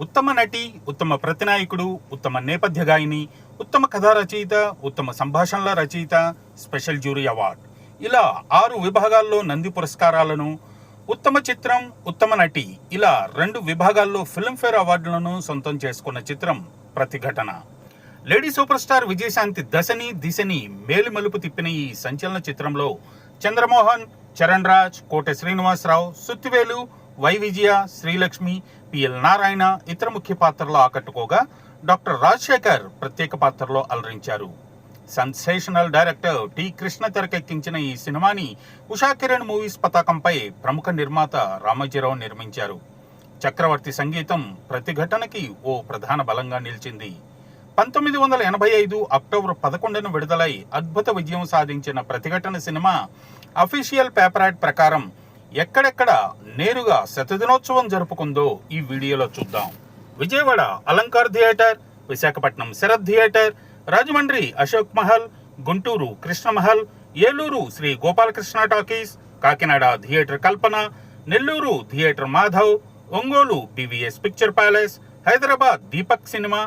ఉత్తమ నటి, ఉత్తమ ప్రతినాయకుడు, ఉత్తమ నేపథ్య గాయని, ఉత్తమ కథా రచయిత, ఉత్తమ సంభాషణల రచయిత, స్పెషల్ జ్యూరీ అవార్డు, ఇలా 6 విభాగాల్లో నంది పురస్కారాలను, ఉత్తమ చిత్రం, ఉత్తమ నటి ఇలా 2 విభాగాల్లో ఫిల్మ్ఫేర్ అవార్డులను సొంతం చేసుకున్న చిత్రం Pratighatana. Lady superstar Vijayashanti దశని దిశని మేలుమలుపు తిప్పిన ఈ సంచలన చిత్రంలో చంద్రమోహన్, చరణ్ రాజ్, కోటె శ్రీనివాసరావు, సుత్తివేలు, వై విజయ, శ్రీలక్ష్మి, పిఎల్ నారాయణ ఇతర ముఖ్య పాత్రలో ఆకట్టుకోగా డాక్టర్ రాజశేఖర్ ప్రత్యేక పాత్రలో అలరించారు. సెన్సేషనల్ డైరెక్టర్ టి కృష్ణ తెరకెక్కించిన ఈ సినిమాని ఉషా కిరణ్ మూవీస్ పతాకంపై ప్రముఖ నిర్మాత రామోజీరావు నిర్మించారు. చక్రవర్తి సంగీతం ప్రతిఘటనకి ఓ ప్రధాన బలంగా నిలిచింది. 1985 అక్టోబర్ 11న విడుదలై అద్భుత విజయం సాధించిన ప్రతిఘటన సినిమా అఫీషియల్ పేపర్ యాడ్ ప్రకారం ఎక్కడెక్కడ నేరుగా శతదినోత్సవం జరుపుకుందో ఈ వీడియోలో చూద్దాం. Vijayawada Alankar theatre, Visakhapatnam Sarath theatre, Rajahmundry Ashok Mahal, Guntur Krishnamahal, Eluru Sri Gopalakrishna talkies, Kakinada theatre Kalpana, Nellore theatre Madhav, Ongole PVS picture palace, Hyderabad Deepak cinema,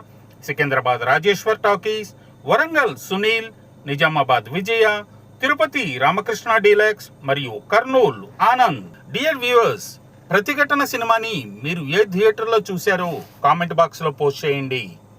Secunderabad Rajeshwar talkies, Warangal Sunil, Nizamabad Vijaya, Tirupati Ramakrishna deluxe మరియు కర్నూలు ఆనంద్. డియర్ వ్యూవర్స్, ప్రతిఘటన సినిమాని మీరు ఏ థియేటర్లో చూశారో కామెంట్ బాక్స్లో పోస్ట్ చేయండి.